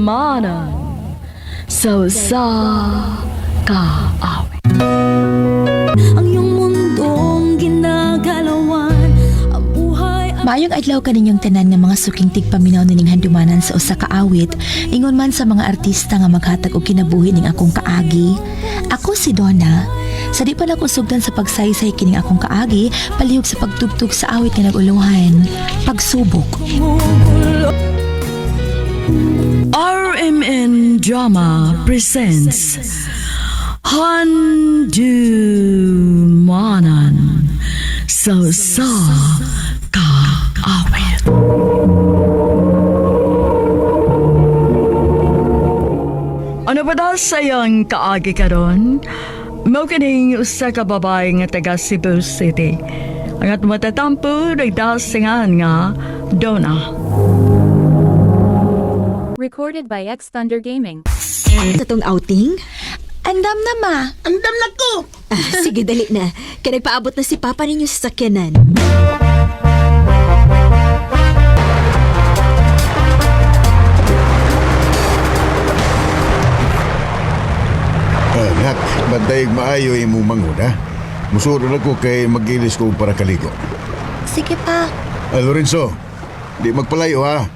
Manan sa kaawit. Ang iyong mundong ginagalawan, ang buhay ang Maayong adlaw kaninyong tanan nga mga suking tigpaminaw nining handumanan sa usa ka awit, ingon man sa mga artista nga maghatag og kinabuhi ning akong kaagi. Ako si Donna. Sa di pa nakusugdan sa pagsaysay kining akong kaagi, palihog sa pagtugtog sa awit nga naguluhan, Pagsubok. kumukulo. RMN Drama presents Handumanan sa kaawit. Ano ba daw sayang kaagi karon? Mao kining usa ka babae nga taga Cebu City. Ang at matatampo nagdasingan nga Donna. Recorded by X Thunder Gaming. Katong outing? Andam na ma. Andam na ko! Sige, dali na. Kaya nagpaabot na si Papa ninyo sa sakyanan. Anak, bantay maayo imong manguna. Musudo na ko kay magilis ko para kaligo. Sige pa. Lorenzo, di magpalayo ha.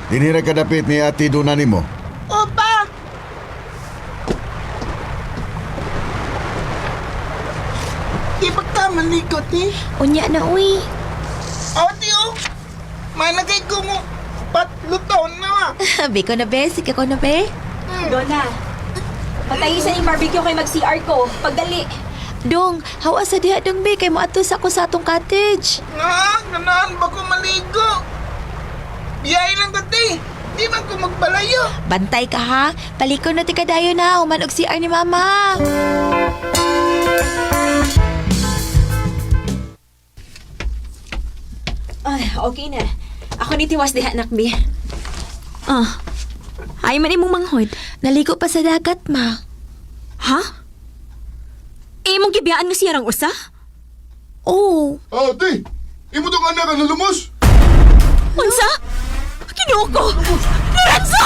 Dinira ka dapit ni ati Donna nimo. Opa! Di ba ka malikot ni? Unya na uy. O, tiyo! Managay ko mo patluton na! Biko na be, sige ko na be. Donna, patayisan yung barbecue kay mag-CR ko. Pagdali. Dong, hawa sa diha dong be, kay mo atos ako sa atong cottage. Nga, ganaan ba ko maligo? Biyay lang kati! Di man ko magpalayo! Bantay ka ha, paliko na ti kadayo na, human og CR ni mama. Ay, okay na. Ako ni tiwas diha, nakbi. Ay man imong manghod. Naligo pa sa dagat ma. Ha? Imong gibiyaan nga siyarang usa? Oh, Ate, imo tong anak ang nalumos. Unsa? Kinuha ko! Lorenzo!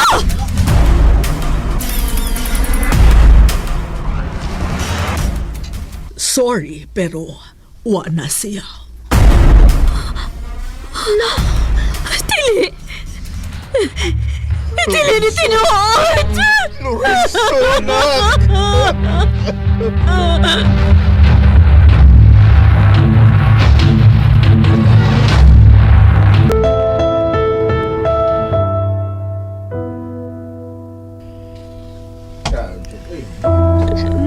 Sorry, pero wa na siya. Dili! Dili ni tinuod! Lorenzo, anak!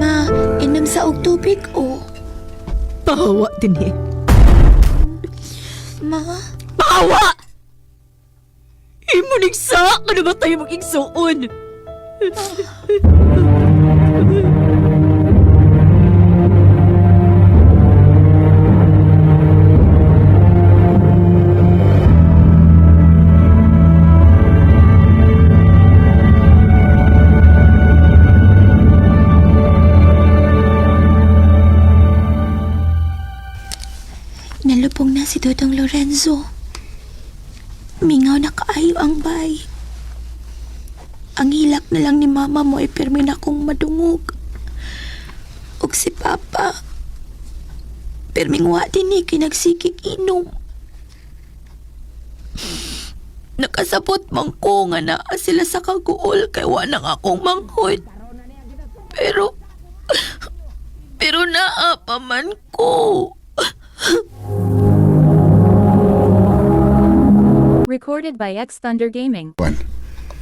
ma, inom sa og tubig oh. Pahawa din eh. Ma, Bawa! Imo nigsa! Ano ba tayo mag-igsuon? nalupong na si Dodong Lorenzo. Mingaw na kaayo ang bay. Ang hilak na lang ni mama mo ay pirmi na kong madungog. Og si papa, pirming wa din ni kinagsikik inom. Nakasabot man ko nga naa sila sa kaguol kay wa nang akong manghod. Pero naa pa man ko. Recorded by X Thunder Gaming.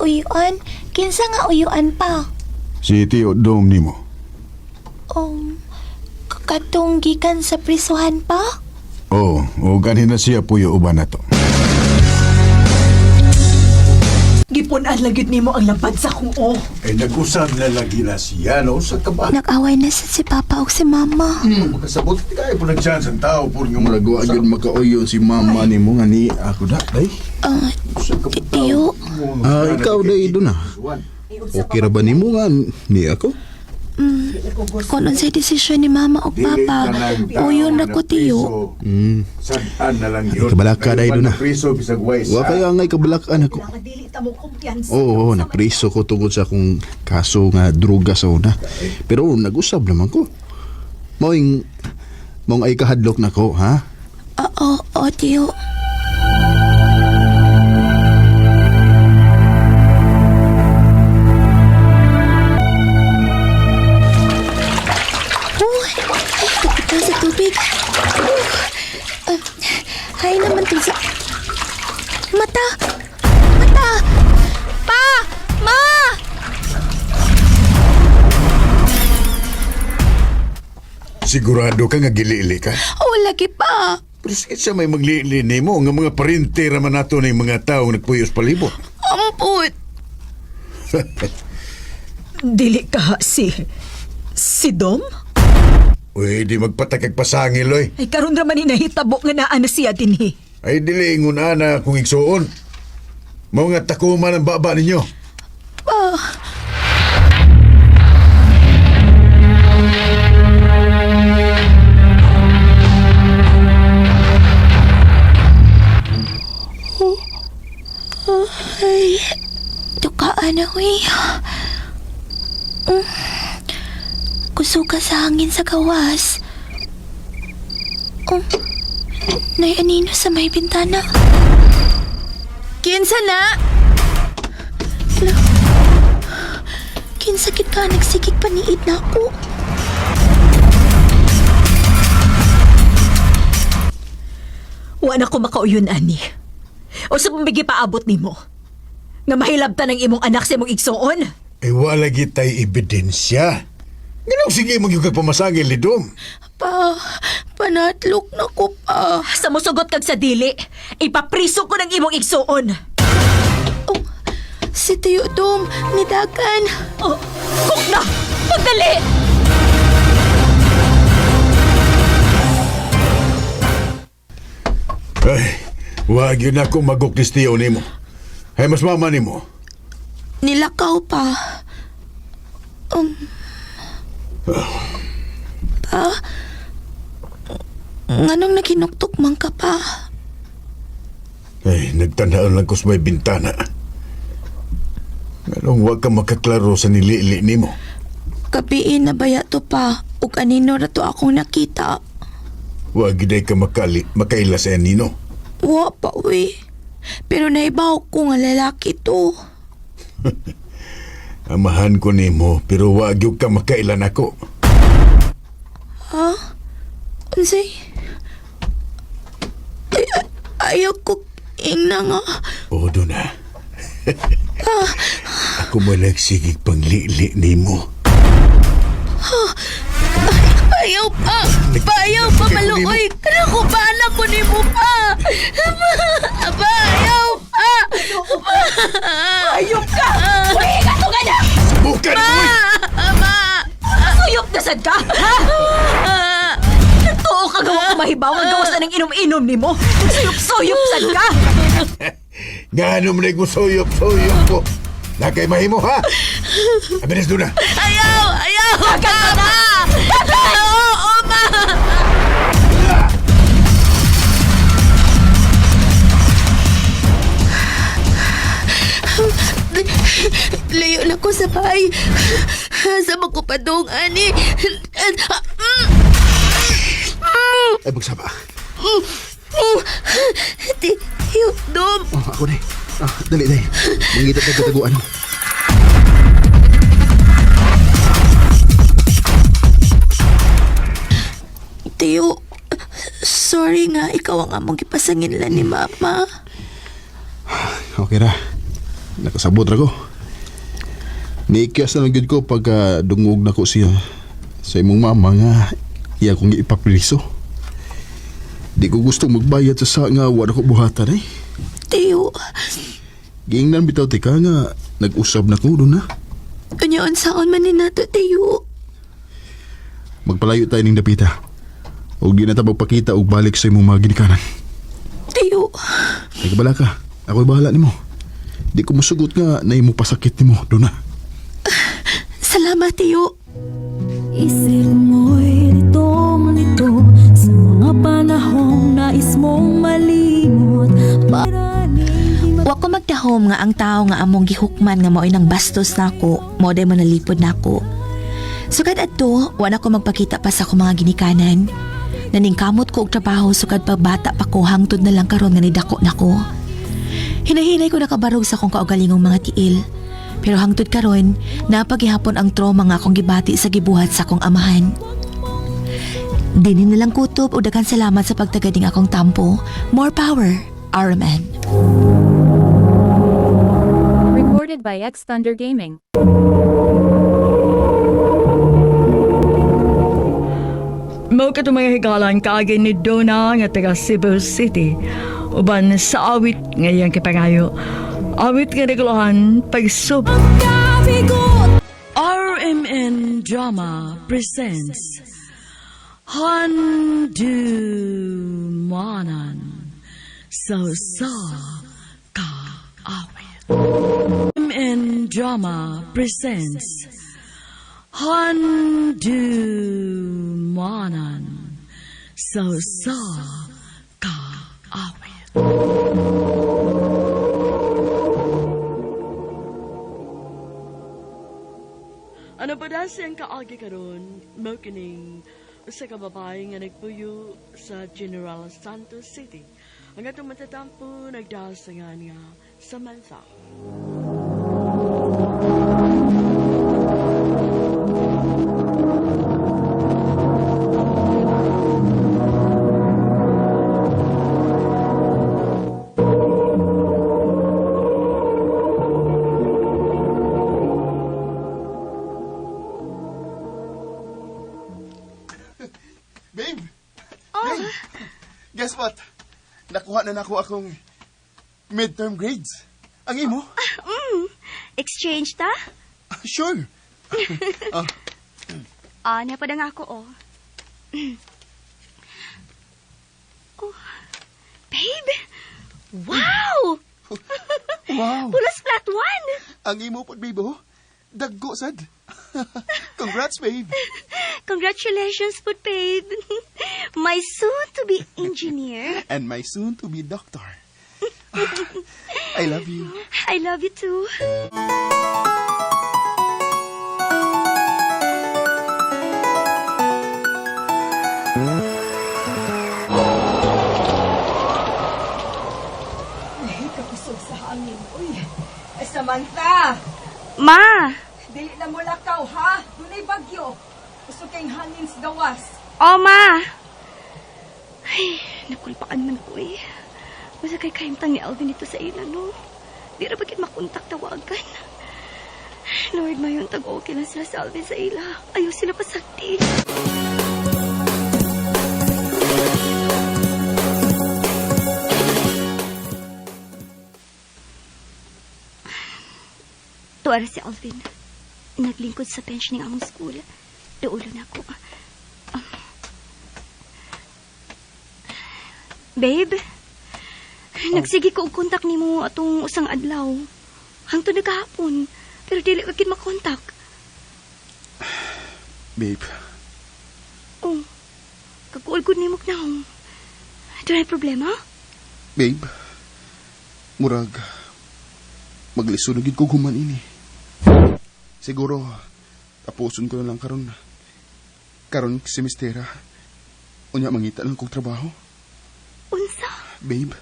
Uyuan? Kinsa nga uyuan pa? Si Tio Dong nimo. Katong gikan sa prisuhan pa? Oh, o ganhin na siya puyo uban na to. Gipunan lagid nimo ang lampad sa kong o. Ay nag-usab na lagi na siya, no? Sa kabat. Nag-away na si papa o si mama. Makasabot kaya po nag-chance ang tao po nga maragawa yun makauyo si mama ni mo nga ni ako da, day. Tiyo, Ikaw day doon na. Okay ra ba nimo nga ni ako? Kung sa'y desisyon ni mama o papa, o yun na ko tiyo. Saan na lang yun? Kabalaka na yun na. Preso, bisag wais. Wa kaya nga'y kabalakan ako. Dili ta mo kumpiyansa. Oo, napriso ko tungkol sa akong kaso nga droga sa una. Pero nag-usab naman ko. Maong ay kahadlok na ko, ha? Oo, tiyo. Uy, takot na sa tubig. Hay naman to sa... Mata! Mata! Pa! Ma! Sigurado ka nga gilili ka? Oh, lagi pa. Pero sakit sa may maglili mo nga mga parinte raman nato na yung mga taong nagpuyos palibot. Amput. Dili ka si Dom? Uy, di magpatakag pasangil, oy. Ay karon ra man ni nahitabo nga naa na siya dinhi. Ay, dili ingon ana kung igsuon. Mga takuman ang baba ninyo. Ay, tukaan na, uy. Kusuga sa hangin sa gawas. Nay anino sa may bintana. Kinsa na? Kinsakit ka, nagsigig paniid na ako. Wa na ko makauyon ani. O sa pambigi paabot nimo. Nga mahilabta ng imong anak sa imong igsuon. Ay, wala gitay ebidensya. Ganun sige mong yung kagpamasangil ni Dom. Panatlok na ko pa. Sa musugot kag sa dili, ipapriso ko ng imong igsuon. Oh, si Tiyo Dom, nidagan. Oh, kuk na! Pagdali! Ay, wag yun ako maguklistiyo ni mo. Ay, mas mama ni mo. Nilakaw pa. Pa? Nganong naginuktok man ka pa? Ay, nagtandaan lang ko sa may bintana. Anong wag ka makaklaro sa nilili ni mo? Kapiin na baya to pa. Ug anino na to akong nakita. Wag giday ka makaila sa nino. Wa pa, uy. Pero naibaw ko nga lalaki to. Amahan ko ni mo, pero wag yung ka makailan ako. Ha? Unsay? Ayaw ko ingna nga. O, doon na. Ako mo nagsigig panglili ni mo. Ayaw pa! Ayaw pa, maluoy! Kaya ko ba anak ko ni mo pa? Aba, ayaw pa! Ayok ka! Uy, gato ka na! Bukan mo! Ama! Suyop na sad ka! Ha? Totoo ka gawa ko mahibaw ang gawas na ng inom-inom ni mo. Suyop-suyop sad ka! Nga mo na yung suyop ko. Nakay mahimo, ha? Abilis doon na. Ayaw! Ayaw! Agad ka na! Oo, ma! Layo na ko sa bahay. Sa makupadong, ani. Ay, magsama. Tiyo, Dom. Ako na. Dali. Mangita ka kataguan. Tiyo, sorry nga, ikaw ang among ipasangin lang ni Mama. Okay ra. Nakasabot ra ko. Niikyas na lang yun ko pagka dungog na ko siya sa imong mama nga iya kong ipapriso. Di ko gusto magbayad sa nga wala ko buhatan eh. Tiyo, Giingnan bitaw tika nga nag-usab na ko doon na. unyaon saon man ni nato, Tiyo. Magpalayo tayo ning dapita. O di na ta magpakita og balik sa imong mga ginikanan. Tiyo, Ay kabala ka. Ako'y bahala nimo. Di ko musugot nga na imo pasakit nimo doon na. salamat, Tiyo. Isip mo'y litong-lito sa mga panahong nais mong malimot. Wa ko magdahom nga ang tao nga among gihukman nga mao'y nang bastos nako, mo day man nalipod nako. Sugad adto, wa na ko magpakita pa sa akong mga ginikanan. Naningkamot ko og trabaho sugad pagbata pa ko hangtod na lang karon nga nidako nako. Hinahinay ko nakabarog sa akong kaugalingong mga tiil. Pero hangtod karon, napaghihapon ang trauma nga akong gibati sa gibuhat sa akong amahan. Dini nilang kutob o daghang salamat sa pagtagading akong tampo. More power, RMN. Recorded by X Thunder Gaming. Mao ka mga higalan kaagi ni Donna nga taga Cebu City. Uban sa awit ngayang kipangayo. Awit nga regulahan pagsub. RMN Drama presents Handumanan sa ka awit. RMN Drama presents Handumanan sa ka awit. Ano ba na siyang kaagi karon? Mokining sa kababae nga nagpuyo sa General Santos City. Ang atong matatampo nagdasangan nga sa Mansa. Babe! Babe! Guess what? Nakuha na nako akong midterm grades. Ang imo? Exchange ta? Sure. Napada nga ako, oh. Oh, babe! Wow! Wow! Pulos flat one! Ang imo po, babe, oh. Daggo, sad. Congrats, babe. Congratulations, put babe. My soon-to-be engineer. And my soon-to-be doctor. I love you. I love you too. Samantha! Ma! Dili na mo lakaw, ha? Dunay bagyo. Gusto kayong hangin sa gawas. Oh, Ma! Ay, nakulpaan man ko eh. Basta kay kaimtang ni Alvin ito sa ila, no? Di na bakit makontak tawagan. Lord, mayon tag-okay lang sila sa Alvin sa ila. Ayaw sila pasagti. Tuwara si Alvin. Naglingkod sa pensioning among school. Daulo na ako. Babe, nagsige ko og kontak ni mo atong usang adlaw. Hangtod na kahapon, pero dili ka kin makontak. Babe. Oh, kakuulgod ni mo na. Doon ay problema? Babe. Murag. Maglisod ko human ini. Siguro, tapuson ko na lang karon. Karon semestera. Unya mangita lang kong trabaho. Unsa? Babe,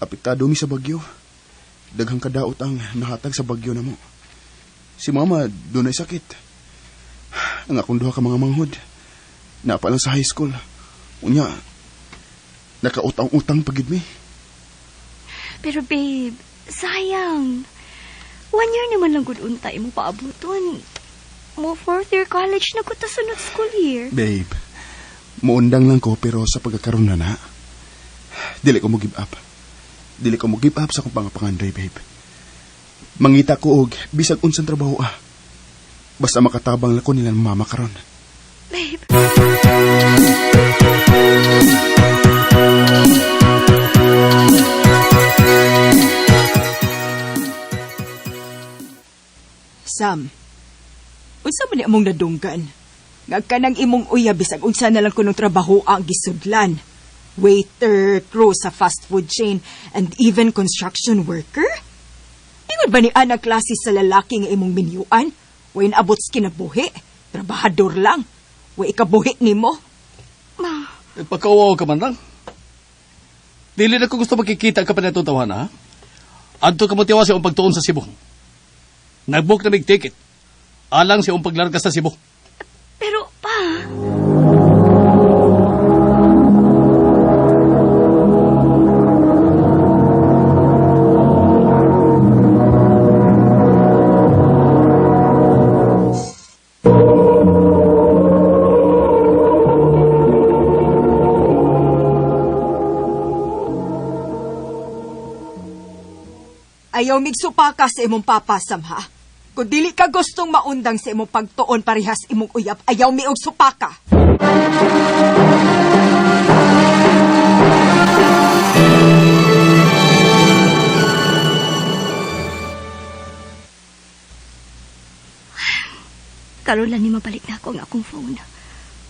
apektado mi sa bagyo. Daghang kadaot ang nahatag sa bagyo na mo. Si mama, doon ay sakit. Ang akong duha ka mga manghod. Napa lang sa high school. Unya, nakautang-utang pagid mi. Pero babe, sayang. 1 year naman lang gud untay mo paabuton. Mo 4th year college na ko ta sunod school year. Babe, muundang lang ko pero sa pagkakaroon na, dili ko mo give up. Dili ko mo give up sa akong pangapanganday, babe. Mangita ko og bisag unsang trabaho basta makatabang lang ko nila mama karon. Babe. Sam, unsa man ni among nadunggan? Ngagka ng imong uyab bisag unsa na lang kunong trabaho ang gisudlan. Waiter, crew sa fast food chain, and even construction worker? Ingon ba ni anak klase sa lalaki nga imong minyuan? Way naabot sa kinabuhi. Trabahador lang. Way ikabuhi nimo. Ma, Pagkawaw ka man lang. Dili na ko gusto makikita ka pa na itong tawana, ha? Adto ka mo tiwa siya ang pagtuon sa Cebu. Nag-book na may ticket. Alang siya ang paglarga sa Cebu. pero pa... Ayaw migsupaka sa imong papasam, ha? Kung dili ka gustong maundang sa imong pagtuon parehas imong uyab, ayaw mi og supaka. Karon lang ni mabalik na ako ang akong phone.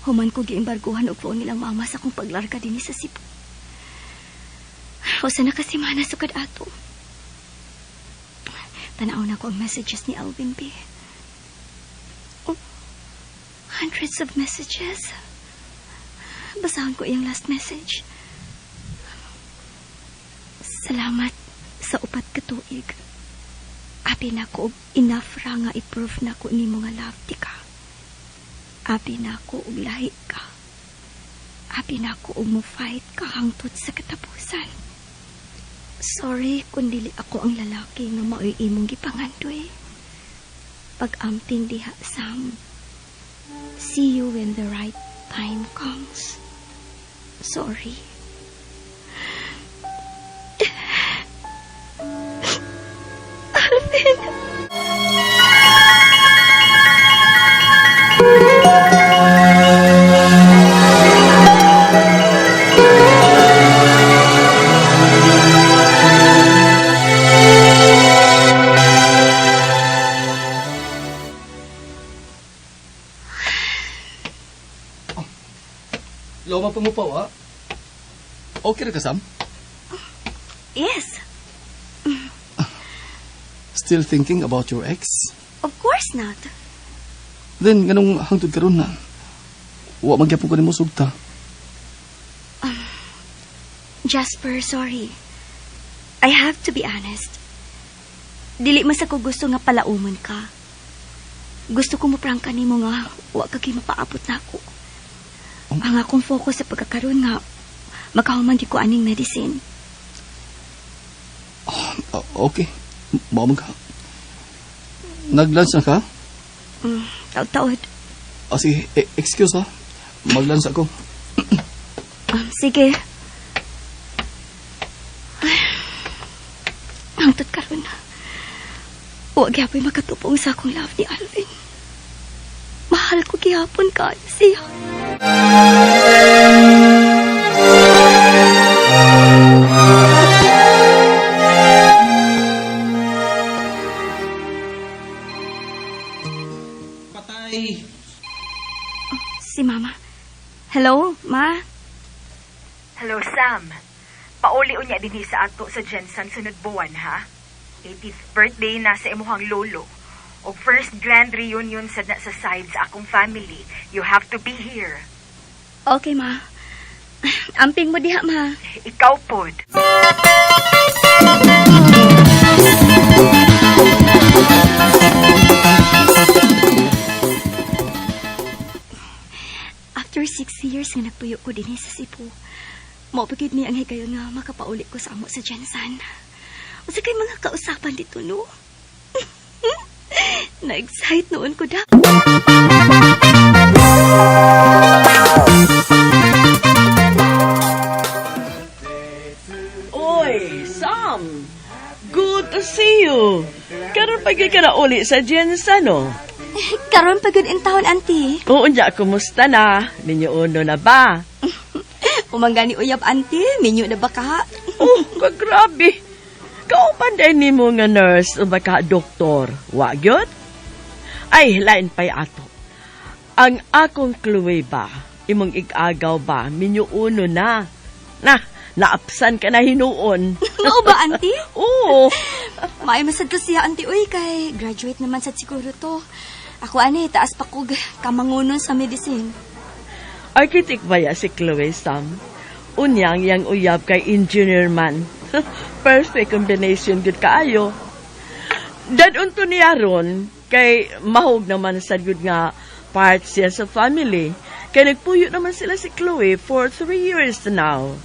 Human ko giimbarguhan og phone nilang mama sa akong paglarga dinhi sa Cebu. Usa na kasi mana sukad ato. Tanaw na ko ang messages ni Alvin B. Oh, hundreds of messages. Basahon ko iyang last message. Salamat sa upat ka tuig. Abi na ko og enough ra nga i-prove na ko nimo nga love ti ka. Abi na ko og lahi ka. Abi na ko og mo fight ka hangtod sa katapusan. Sorry kung dili ako ang lalaki nga maoy imong gipangandoy. Pag-amping diha, Sam. See you when the right time comes. Sorry. Alvin! Loma pa mo pa, ha? Okay na ka, Sam? Yes, Still thinking about your ex? of course not. Then, ganong hangtod ka ron na. Wa magyapon ko ni mo sugta. Jasper, sorry. I have to be honest. Dili mas ako gusto nga palauman ka. Gusto ko maprangka nimo nga wa ka kay mapaabot na ako. Ang akong focus sa pagkakaroon nga makahuman di ko aning medicine. Okay. Maamag ka. Nag-lunch na ka? Taud-taud. Sige, excuse ha. Mag-lunch ako. Sige. Hangtod karon na. Huwag gyapon makatupong sa akong love ni Alvin. Mahal ko gihapon ka siya. Patay. Si Mama. Hello, Ma? Hello, Sam. Pauli unya dinhi sa ato sa Jensen sunod buwan, ha? 80th birthday na sa imuhang lolo. O first grand reunion sa side sa akong family. You have to be here. Okay, Ma. Amping mo diha, Ma. Ikaw pod. After 6 years nga nagpuyo ko din sa Cebu, maupagid ni ang higayon nga makapauli ko sa amo sa Jensen. O sa kay mga kausapan dito, no? Na-excite noon ko da. Oy, Sam! Good to see you! Karon pagay ka na uli sa Jensen, no? Karon pagod in town, auntie. Oo, niya, kumusta na? Ninyo uno na ba? Umanggani uyab, auntie. Minyo na ba ka? Oh, kagrabe! Kaupan din ni mo nga nurse o baka doktor. Wa gyud? Ay, lain pa'y ato. Ang akong Chloe ba, imong igagaw ba, minyo uno na. Naapsan ka na hinuon. Mao ba, auntie? Oo. May masad ko siya, auntie. Uy, kay graduate naman sa siguro to. Ako, taas pa ko kamangunon sa medicine. Architect ba ya si Chloe, Sam? Unyang yang uyab kay engineer man. Perfect combination good kaayo. Dadun to niya ron, kay mahog naman sa good nga part siya sa family. Kaya nagpuyo naman sila si Chloe for 3 years now.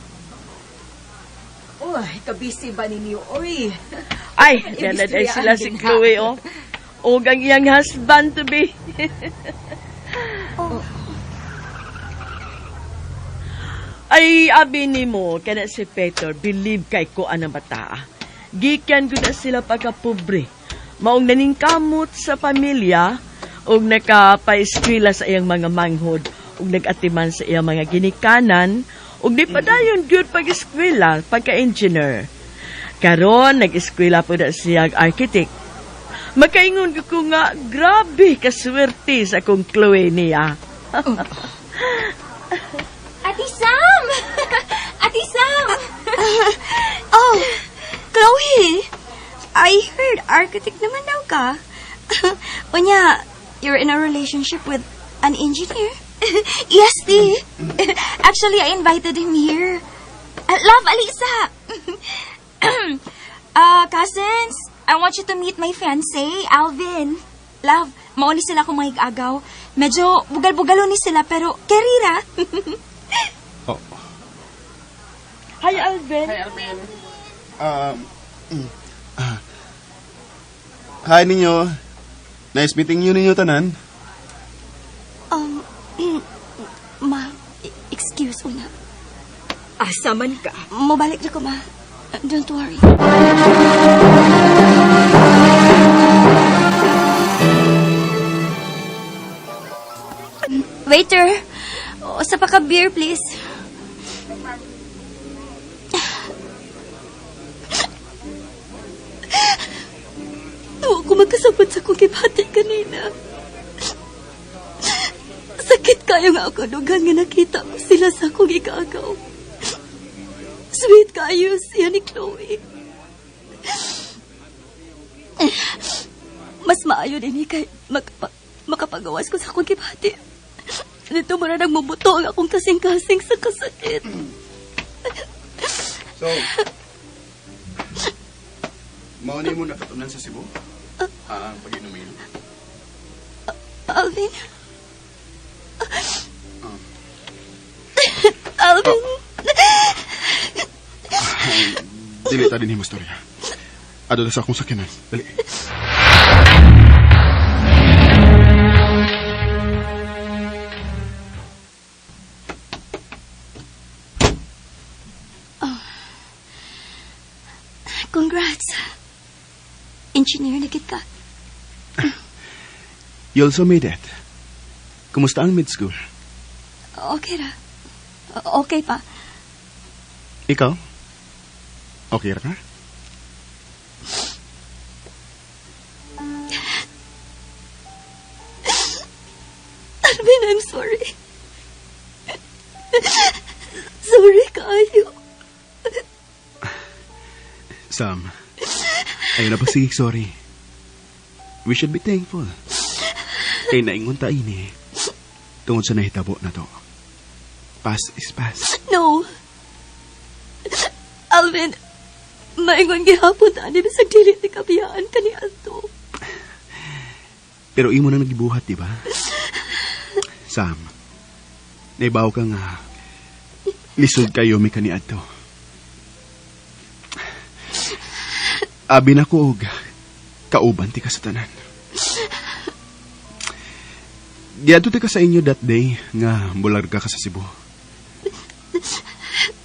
Uy, kabisi ba ninyo? Uy. Ay, nanaday sila si Chloe, oh. O ang iyang husband to be. Ay, abi ni mo, kana si Peter, believe kay ko anang bata. Gikan ko na sila pagkapobre. Maong naningkamot sa pamilya, og nakapaeskwela sa iyang mga manghod, og nag-atiman sa iyang mga ginikanan, og di pa dayon gyud pag-eskwela, pagka-engineer. Karon nag-eskwela po na siyang architect. Makaingon ko nga, grabe kaswerte sa kong Chloe niya. Ate Sam! Ate Sam! Oh, Chloe! I heard architect naman daw ka. Unya, you're in a relationship with an engineer? Yes, Di. Actually, I invited him here. Love, Alisa! Cousins, I want you to meet my fiancé, Alvin. Love, mauni sila kung mag-agaw. Medyo bugal-bugalo ni sila, pero kerira. Hi, Alvin. Hi ninyo. Nice meeting you ninyo tanan. Excuse una. Asa man ka? Mabalik na ko, ma. Don't worry. Waiter, sa pa ka beer, please. Tuwa ko magkasabot sa kong kibati kanina. Sakit kayo nga ako dugang nga nakita ko sila sa akong igagaw. Sweet kayo siya ni Chloe. Mas maayo din kay makapagawas ko sa akong kibati. Dito mo na nagmubuto ang akong kasing-kasing sa kasakit. So, mauni mo nakatunan sa Cebu? Ang pag-inumin. Alvin? Alvin? Dili ta din himo storya. Ado na sa akong sakinan. Dali. Congrats. Engineer na kita. You also made it. Kumusta ang mid-school? Okay ra. Okay pa. Ikaw? Okay ra ka? Alvin, I'm sorry. Sorry kayo. Sam, ayun na ba sige, sorry. We should be thankful. Kay naingon ta ini. Tungod sa nahitabo na to. Past is past. No. Alvin, maingon gihapon ta ni bisag dili ti kabiyaan kani adto. Pero imo na nagibuhat, di ba? Sam, naibaw ka nga. Lisod kayo may kaniadto. Abi na ko og kauban ti ka sa tanan. Giadto ti ka sa inyo that day nga bularga ka sa Cebu.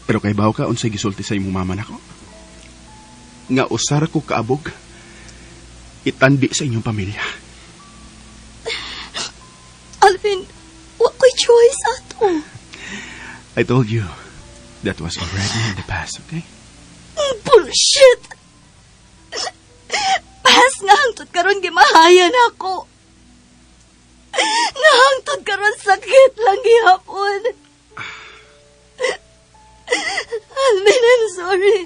Pero kay baw ka unsay gisulti sa imong mama nako. Nga usara ko kaabog itandi sa inyong pamilya. Alvin, wa ko'y choice ato. I told you that was already in the past, okay? Bullshit! Pas nga hangtod karon gimahayan ako. Nahangtod karon sakit lang gihapon. Alvin, I'm sorry.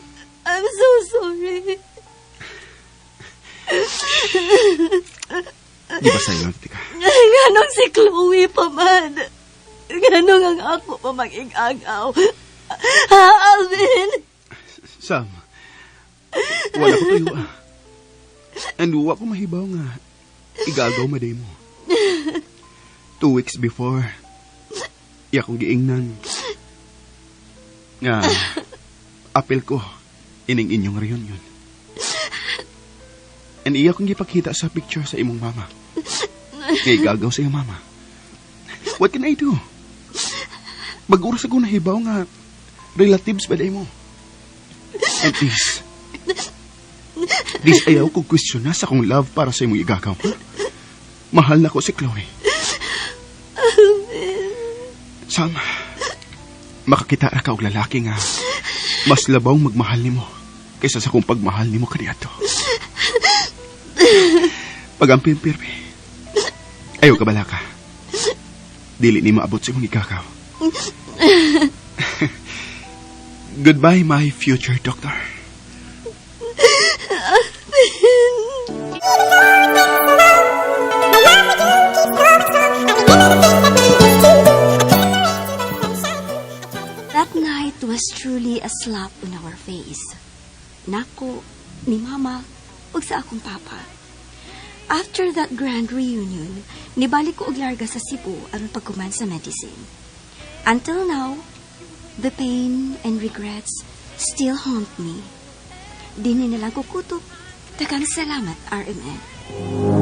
I'm so sorry. Di ba sa'yo, tika? Ganong si Chloe pa man. Ganong ang ako pa mag-igagaw. Ha, Alvin? Sam, wala ko tuyo And wa ko mahibaw nga igagaw maday mo. 2 weeks before, iya kong giingnan nga apel ko ining inyong reunion. And iya kong gipakita sa picture sa imong mama. Nga igagaw sa iyong mama. What can I do? Mag-uras ako nahibaw nga relatives ba day mo. And this ayaw ko question na sa akong love para sa imong igagaw. Mahal na ko si Chloe. Sam, makakita ra ka og lalaki nga mas labaw magmahal nimo kaysa sa kung pagmahal nimo kaniadto. Pagampin pirmi. Ayaw ka bala ka. Dili ni maabot sa imong igagaw. Goodbye, my future doctor. That night was truly a slap on our face. Nako, ni Mama, ug sa akong papa. After that grand reunion, nibalik ko og larga sa Cebu aron pagkuman sa medicine. Until now, the pain and regrets still haunt me. Dini na lang kukutok. Daghang salamat, RMN.